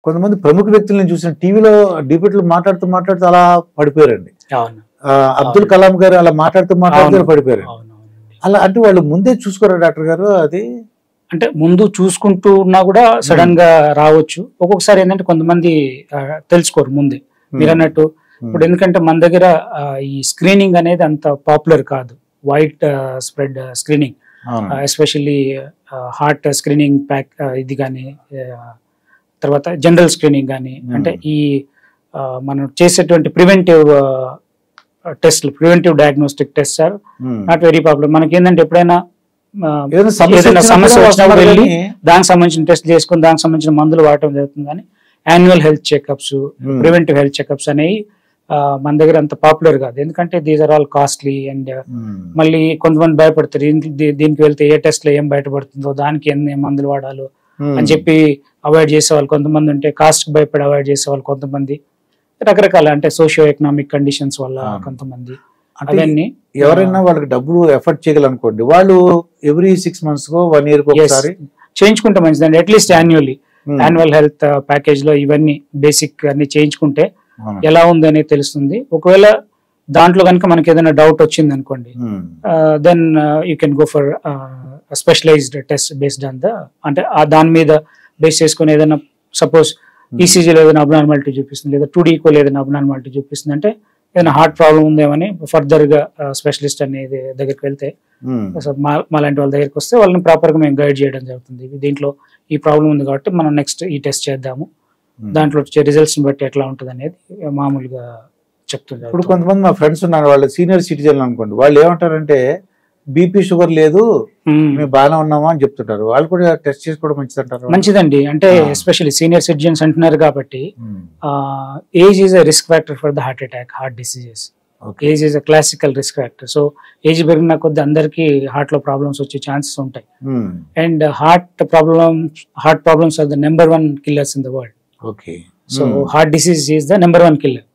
కొంతమంది ప్రముఖ వ్యక్తులను చూసిన టీవీలో డిబేట్లు మాట్లాడుతూ అలా పడిపోయారండి. అబ్దుల్ కలాం గారు అలా మాట్లాడుతూ పడిపోయారు. అలా అంటే వాళ్ళు ముందే చూసుకోరా డాక్టర్ గారు? అది అంటే ముందు చూసుకుంటూ ఉన్నా కూడా సడన్ గా రావచ్చు. ఒక్కొక్కసారి ఏంటంటే కొంతమంది తెలుసుకోరు ముందే, మీరు అన్నట్టు. ఇప్పుడు ఎందుకంటే మన దగ్గర ఈ స్క్రీనింగ్ అనేది అంత పాపులర్ కాదు, wide spread screening, especially heart screening pack ఇది కానీ, తర్వాత జనరల్ స్క్రీనింగ్ కానీ. అంటే ఈ మనం చేసేటువంటి ప్రివెంటివ్ టెస్ట్లు, preventive diagnostic test are not very popular. మనకి ఏంటంటే ఎప్పుడైనా ఏదైనా సమస్య వచ్చినప్పుడు వెళ్ళి దానికి సంబంధించిన టెస్ట్ చేసుకుని దానికి సంబంధించిన మందులు వాడటం జరుగుతుంది. కానీ annual health checkups, preventive health checkups అనేవి మన దగ్గర అంత పాపులర్ కాదు. ఎందుకంటే these are all costly and మళ్ళీ కొంతమంది భయపడతారు, దీనికి వెళ్తే ఏ టెస్ట్ లో ఏం బయటపడుతుందో, దానికి ఎన్ని మందులు వాడాలో అని చెప్పి అవాయిడ్ చేసే వాళ్ళు కొంతమంది ఉంటే, కాస్ట్ కి భయపడి అవాయిడ్ చేసే వాళ్ళు కొంతమంది, రకరకాల అంటే సోషియో ఎకనామిక్ కండిషన్స్ వల్ల కొంతమంది. అవన్నీ ఎవరైనా వాళ్ళకి డబ్బులు ఎఫర్ట్ చేయగలనుకోండి, వాళ్ళు ఎవ్రీ 6 months కో 1 year కో ఒకసారి చేయించుకుంటే మంచిదండి. అట్లీస్ట్ యాన్యువల్ హెల్త్ ప్యాకేజ్ లో ఇవన్నీ బేసిక్ అన్ని చేయించుకుంటే ఎలా ఉంది అనేది తెలుస్తుంది. ఒకవేళ దాంట్లో కనుక మనకి ఏదైనా డౌట్ వచ్చింది అనుకోండి, then you can go for specialised test based on అంటే దాని మీద బేస్ చేసుకుని ఏదైనా సపోజ్ ఈసీజీలో ఏదైనా అబ్నార్మాలిటీ చూపిస్తుంది, లేదా 2D ఏదైనా అబ్నార్మాలిటీ చూపిస్తుంది అంటే ఏదైనా హార్ట్ ప్రాబ్లం ఉందేమని ఫర్దర్ గా స్పెషలిస్ట్ అనేది దగ్గరికి వెళ్తే, మా లాంటి వాళ్ళ దగ్గరికి వస్తే వాళ్ళని ప్రాపర్ గా మేము గైడ్ చేయడం జరుగుతుంది. దీంట్లో ఈ ప్రాబ్లం ఉంది కాబట్టి మనం నెక్స్ట్ ఈ టెస్ట్ చేద్దాము, దాంట్లో వచ్చే రిజల్ట్స్ బట్టి ఎట్లా ఉంటుంది అనేది మామూలుగా చెప్తుంది. ఇప్పుడు కొంతమంది మా ఫ్రెండ్స్ ఉన్నారు, వాళ్ళు సీనియర్ సిటిజన్ అనుకోండి, వాళ్ళు ఏమంటారంటే బీపీ షుగర్ లేదు, మేము బాగానే ఉన్నామా అని చెప్తుంటారు. వాళ్ళు కూడా టెస్ట్ చేసుకోవడం మంచిది అంటారు. మంచిదండి. అంటే ఎస్పెషల్లీ సీనియర్ సిటిజన్స్ అంటున్నారు కాబట్టి, age is a risk factor for the heart attack, heart diseases. Age is a classical risk factor. So age పెరిగిన కొద్ది అందరికి హార్ట్ లో ప్రాబ్లమ్స్ వచ్చే ఛాన్సెస్ ఉంటాయి. And heart problems are the number 1 killers in the world. So heart disease is the number 1 killer.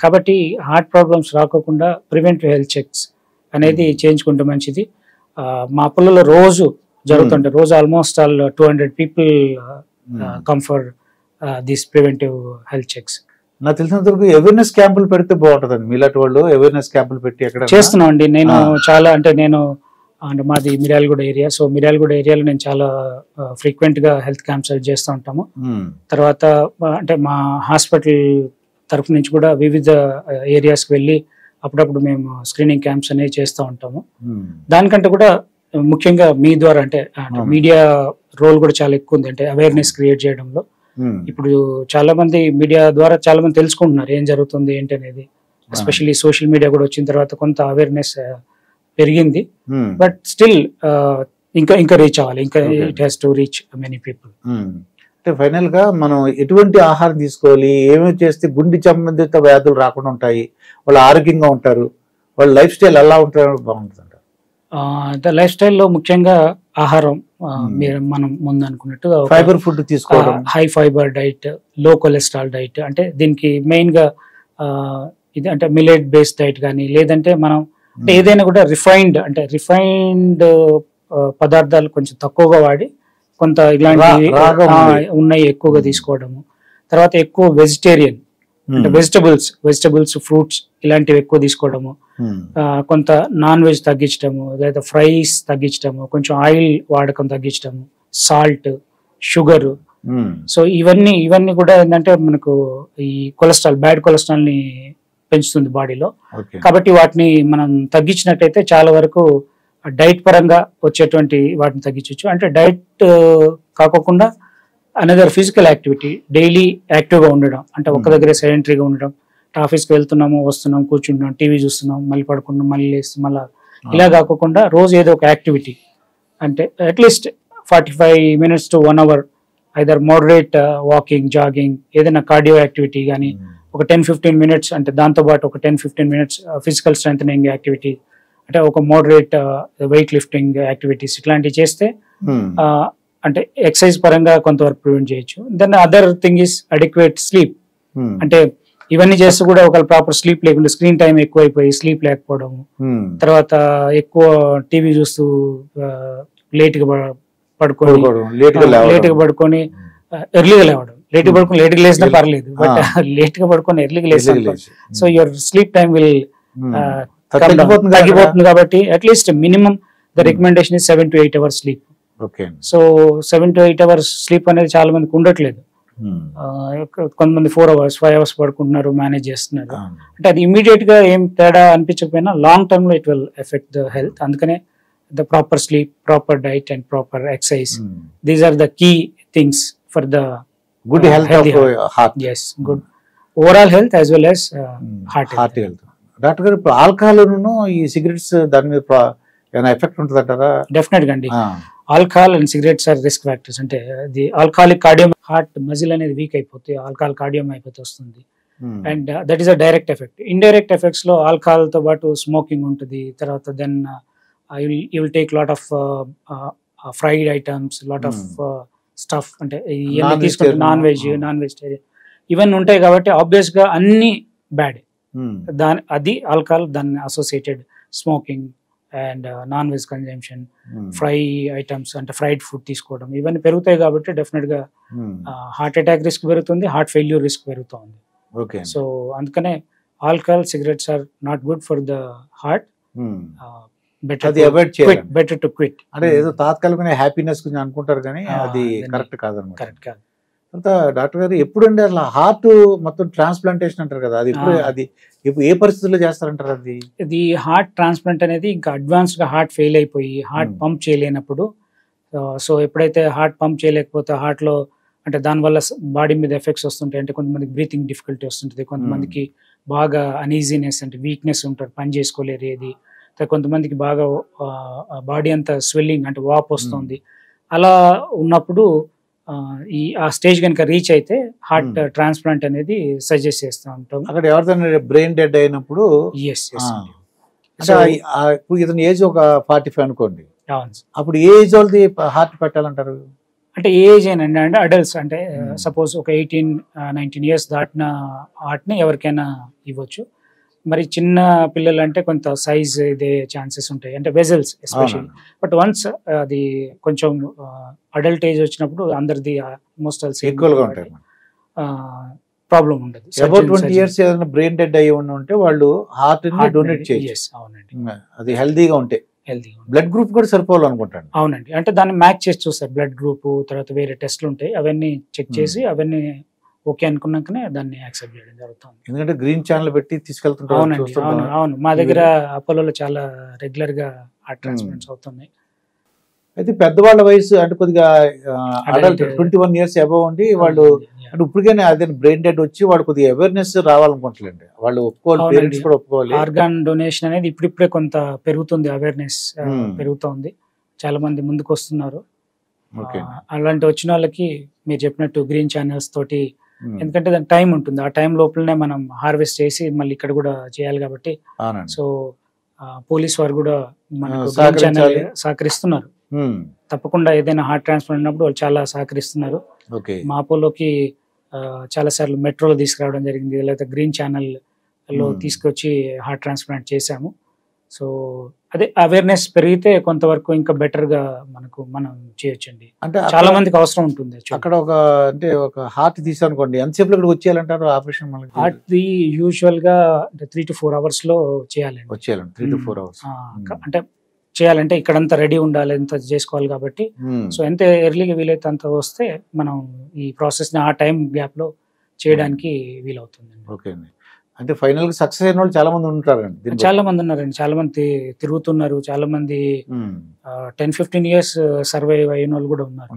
కాబట్టి heart problems రాకోకుండా preventive health checks అనేది చేయించుకుంటే మంచిది. మా పిల్లలు రోజు జరుగుతుంటాయి, రోజు almost all 200 people come for this preventive health checks. నాకు తెలిసినంత వరకు అవేర్నెస్ క్యాంపులు పెడితే బాగుంటుందండి. మీలాంటి వాళ్ళు అవేర్నెస్ క్యాంపులు పెట్టి ఎక్కడ చేస్తున్నాం అండి. నేను చాలా అంటే మాది మిర్యాలగూడ ఏరియా. సో మిర్యాలగూడ ఏరియాలో నేను చాలా ఫ్రీక్వెంట్ గా హెల్త్ క్యాంప్స్ చేస్తూ ఉంటాము. తర్వాత అంటే మా హాస్పిటల్ తరఫు నుంచి కూడా వివిధ ఏరియాస్కి వెళ్ళి అప్పుడప్పుడు మేము స్క్రీనింగ్ క్యాంప్స్ అనేవి చేస్తూ ఉంటాము. దానికంటే కూడా ముఖ్యంగా మీ ద్వారా అంటే మీడియా రోల్ కూడా చాలా ఎక్కువ ఉంది, అంటే అవేర్నెస్ క్రియేట్ చేయడంలో. ఇప్పుడు చాలా మంది మీడియా ద్వారా చాలా మంది తెలుసుకుంటున్నారు ఏం జరుగుతుంది ఏంటి అనేది. ఎస్పెషల్లీ సోషల్ మీడియా కూడా వచ్చిన తర్వాత కొంత అవేర్నెస్ పెరిగింది. బట్ స్టిల్ ఇంకా రీచ్ అవ్వాలి, ఇంకా it has to reach many people. అంటే ఫైనల్ గా మనం ఎటువంటి ఆహారం తీసుకోవాలి, ఏమేమి చేస్తే గుండె సంబంధిత వ్యాధులు రాకుండా ఉంటాయి, వాళ్ళు ఆరోగ్యంగా ఉంటారు, వాళ్ళ లైఫ్ స్టైల్ ఎలా ఉంటారు బాగుంటుంది అంటారు? లైఫ్ స్టైల్లో ముఖ్యంగా ఆహారం మనం ముందు అనుకున్నట్టు ఫైబర్ ఫుడ్ తీసుకోవడం, హై ఫైబర్ డైట్, లో కొలెస్ట్రాల్ డైట్. అంటే దీనికి మెయిన్ గా ఇది అంటే మిల్లెట్ బేస్డ్ డైట్ కానీ, లేదంటే మనం అంటే ఏదైనా కూడా రిఫైన్డ్ పదార్థాలు కొంచెం తక్కువగా వాడి కొంత ఇలాంటి ఉన్నాయి ఎక్కువగా తీసుకోవడము. తర్వాత ఎక్కువ వెజిటేరియన్ అంటే వెజిటబుల్స్ ఫ్రూట్స్ ఇలాంటివి ఎక్కువ తీసుకోవడము. కొంత నాన్ వెజ్ తగ్గించడము, లేదా ఫ్రైస్ తగ్గించడము, కొంచెం ఆయిల్ వాడకం తగ్గించడము, సాల్ట్, షుగర్. సో ఇవన్నీ కూడా ఏంటంటే మనకు ఈ బ్యాడ్ కొలెస్ట్రాల్ ని పెంచుతుంది బాడీలో. కాబట్టి వాటిని మనం తగ్గించినట్టయితే చాలా వరకు డైట్ పరంగా వచ్చేటువంటి వాటిని తగ్గించవచ్చు. అంటే డైట్ కాకోకుండా అనదర్ ఫిజికల్ యాక్టివిటీ, డైలీ యాక్టివ్గా ఉండడం, అంటే ఒక్క దగ్గరే సెడెంటరీగా ఉండడం. ఆఫీస్కి వెళ్తున్నాము, వస్తున్నాం, కూర్చుంటున్నాం, టీవీ చూస్తున్నాం, మళ్ళీ పడుకుంటున్నాం, మళ్ళీ లేస్తున్నాం, మళ్ళీ ఇలా కాకుండా రోజు ఏదో ఒక యాక్టివిటీ, అంటే at least 45 minutes to 1 hour either moderate walking, jogging, ఏదైనా కార్డియో యాక్టివిటీ కానీ ఒక 10-15 minutes, అంటే దాంతోపాటు ఒక 10-15 minutes ఫిజికల్ స్ట్రెంథనింగ్ యాక్టివిటీ, అంటే ఒక మోడరేట్ వెయిట్ లిఫ్టింగ్ యాక్టివిటీస్ ఇట్లాంటివి చేస్తే అంటే ఎక్సర్సైజ్ పరంగా కొంతవరకు ప్రివెంట్ చేయొచ్చు. Then other thing is adequate sleep. అంటే ఇవన్నీ చేస్తూ కూడా ఒకవేళ ప్రాపర్ స్లీప్ లేకుండా స్క్రీన్ టైం ఎక్కువైపోయి స్లీప్ లేకపోవడం, తర్వాత ఎక్కువ టీవీ చూస్తూ లేట్గా పడుకొని ఎర్లీగా లేవడం, లేట్గా పడుకుని లేట్గా లేసినా పర్లేదు, బట్ లేట్ గా పడుకొని ఎర్లీగా లేసాను so your sleep time will తగ్గిపోతుంది. కాబట్టి at least minimum the recommendation is 7 to 8 hours sleep. So 7 to 8 hours sleep అనేది చాలా మందికి ఉండట్లేదు. కొంతమంది 4 hours 5 hours పడుకుంటున్నారు, మేనేజ్ చేస్తున్నారు. అంటే అది ఇమీడియట్ గా ఏం తేడా అనిపించకపోయినా లాంగ్ టర్మ్ లో it will affect the health. అందుకనే the proper sleep, proper diet and proper exercise, these are the key things for the good health of heart. yes, good overall health as well as heart health. Doctor గారు, ఇప్పుడు alcohol ఈ cigarettes దాని మీద ఏమైనా effect ఉంటుందంటారా? Definite గా అండి. Alcohol and cigarettes are risk factors. అంటే అది ఆల్కహాలిక్ కార్డియో, హార్ట్ మజిల్ అనేది వీక్ అయిపోతుంది, ఆల్కహాల్ కార్డియం అయిపోతే వస్తుంది. And that is a direct effect. Indirect effects లో ఆల్కహాల్ తో పాటు స్మోకింగ్ ఉంటుంది. తర్వాత then you will take lot of fried items, lot of stuff, అంటే ఇవన్నీ తీసుకుంటే నాన్ వెజిటేరియన్ ఇవన్నీ ఉంటాయి. కాబట్టి ఆబ్వియస్ గా అన్ని బ్యాడ్. అది ఆల్కహాల్, దాన్ని associated smoking and non veg consumption, fry items అంటే ఫ్రైడ్ ఫుడ్ తీసుకోవడం, ఇవన్నీ పెరుగుతాయి. కాబట్టి డెఫినెట్ గా హార్ట్ అటాక్ రిస్క్ పెరుగుతుంది, హార్ట్ ఫెయిల్యూర్ రిస్క్ పెరుగుతుంది. సో అందుకనే alcohol, cigarettes are not good for the heart. Better to quit. అంటే ఏదో తాత్కాలికమైన హ్యాపీనెస్ గురించి అనుకుంటారు కానీ అది కరెక్ట్ కాదన్నమాట. కరెక్ట్ కాదు. అంతా డాక్టర్ గారు, ఎప్పుడండి అసలు హార్ట్ మొత్తం ట్రాన్స్ప్లాంటేషన్ అంటారు కదా, అది ఇప్పుడు అది ఏ పరిస్థితుల్లో చేస్తారంటారు? ఇది హార్ట్ ట్రాన్స్ప్లాంట్ అనేది ఇంకా అడ్వాన్స్డ్ గా హార్ట్ ఫెయిల్ అయిపోయి హార్ట్ పంప్ చేయలేనప్పుడు, సో ఎప్పుడైతే హార్ట్ పంప్ చేయలేకపోతే హార్ట్ లో అంటే దానివల్ల బాడీ మీద ఎఫెక్ట్స్ వస్తుంటాయి. అంటే కొంతమందికి బ్రీతింగ్ డిఫికల్టీ వస్తుంటుంది, కొంతమందికి బాగా అనీజీనెస్ అంటే వీక్నెస్ ఉంటుంది, పని చేసుకోలేరు ఏది. కొంతమందికి బాగా బాడీ అంతా స్వెల్లింగ్ అంటే వాపు వస్తుంది. అలా ఉన్నప్పుడు ఆ స్టేజ్ కనుక రీచ్ అయితే హార్ట్ ట్రాన్స్ప్లాంట్ అనేది సజెస్ట్ చేస్తూ ఉంటాం. అక్కడ ఎవరిదైనా బ్రెయిన్ డెడ్ అయినప్పుడు ఇప్పుడు ఇతని ఏజ్ ఒక 45 అనుకోండి, అప్పుడు ఏ ఏజ్ వాళ్ళది హార్ట్ పెట్టాలంటారు? అంటే ఏ ఏజ్ అయినా అంటే అడల్ట్స్ అంటే సపోజ్ ఒక 18-19 years దాటిన హార్ట్ ని ఎవరికైనా ఇవ్వచ్చు. మరి చిన్న పిల్లలు అంటే కొంత సైజ్ ఇదే ఛాన్సెస్ ఉంటాయి, అంటే వెజల్స్ ఎస్పెషల్లీ. బట్ వన్స్ అది కొంచెం అడల్ట్ ఏజ్ వచ్చినప్పుడు అందరిది ఆల్మోస్ట్ ఈక్వల్ గా ఉంటాయి, ప్రాబ్లం ఉండదు. అబౌట్ 20 years ఏదైనా బ్రెయిన్ డెడ్ అయ్యి ఉంటే వాళ్ళు హార్ట్ ని డొనేట్ చేయొచ్చు. అవునండి, అది హెల్దీగా ఉంటే. బ్లడ్ గ్రూప్ కూడా సరిపోవాలి అనుకుంటాను. అవునండి, అంటే దాన్ని మ్యాచ్ చేసి చూస్తారు. బ్లడ్ గ్రూప్ తర్వాత వేరే టెస్ట్లు ఉంటాయి, అవన్నీ చెక్ చేసి అవన్నీ ఓకే అనుకున్నాకనే దాన్ని యాక్సెప్ట్ చేయడం జరుగుతుంది. ఎందుకంటే గ్రీన్ ఛానల్ పెట్టి తీసుకెళ్తుంటారు. అవును, మా దగ్గర అపోలోలో చాలా రెగ్యులర్ గా హార్ట్ ట్రాన్స్ప్లాంట్స్ అవుతున్నాయి. అయితే పెద్దవాళ్ళ వయసు అంటే కొద్దిగా అడల్ట్ 21 years అబౌవ్ ఉండి వాళ్ళు అంటే ఇప్పటికైనా అదే బ్రెయిన్ డెడ్ వచ్చి వాళ్ళు కొద్దిగా అవేర్నెస్ రావాలనుకుంటలేండి, వాళ్ళు ఒప్పుకోవాలి, పేరెంట్స్ కూడా ఒప్పుకోవాలి. ఆర్గాన్ డొనేషన్ అనేది ఇప్పుడిప్పుడే కొంత పెరుగుతుంది, అవేర్నెస్ పెరుగుతుంది, చాలా మంది ముందుకు వస్తున్నారు. అలాంటి వచ్చిన వాళ్ళకి మీరు చెప్పినట్టు గ్రీన్ ఛానల్స్ తోటి, ఎందుకంటే దానికి టైం ఉంటుంది, ఆ టైం లోపలనే మనం హార్వెస్ట్ చేసి మళ్ళీ ఇక్కడ కూడా చేయాలి. కాబట్టి సో పోలీస్ వారు కూడా మనకు గ్రీన్ ఛానల్ సహకరిస్తున్నారు. తప్పకుండా ఏదైనా హార్ట్ ట్రాన్స్ప్లాంట్ ఉన్నప్పుడు వాళ్ళు చాలా సహకరిస్తున్నారు. మా అపోలోకి చాలా సార్లు మెట్రోలో తీసుకురావడం జరిగింది, లేకపోతే గ్రీన్ ఛానల్ లో తీసుకొచ్చి హార్ట్ ట్రాన్స్ప్లాంట్ చేశాము. సో అదే అవేర్నెస్ పెరిగితే కొంతవరకు ఇంకా బెటర్ గా మనం చేయొచ్చండి. అంటే చాలా మందికి అవసరం ఉంటుంది. అక్కడ అంటే ఒక హార్ట్ తీసానుకోండి, ఎంతసేపు ఇక్కడ వచ్చేయాలంటారు ఆపరేషన్? హార్ట్ ది యూజువల్ గా 3 to 4 hours లో చేయాలండి. 3 to 4 hours అంటే చేయాలంటే ఇక్కడంతా రెడీ ఉండాలి, ఎంత చేసుకోవాలి. కాబట్టి సో ఎంత ఎర్లీగా వీలైతే అంత వస్తే మనం ఈ ప్రాసెస్ ని ఆ టైం గ్యాప్ లో చేయడానికి వీలవుతుంది. ఓకే అండి. అంటే ఫైనల్ గా సక్సెస్ అయిన వాళ్ళు చాలా మంది ఉంటారండి. చాలా మంది ఉన్నారండి, చాలా మంది తిరుగుతున్నారు, చాలా మంది 10-15 years సర్వైవ్ అయిన వాళ్ళు కూడా ఉన్నారు.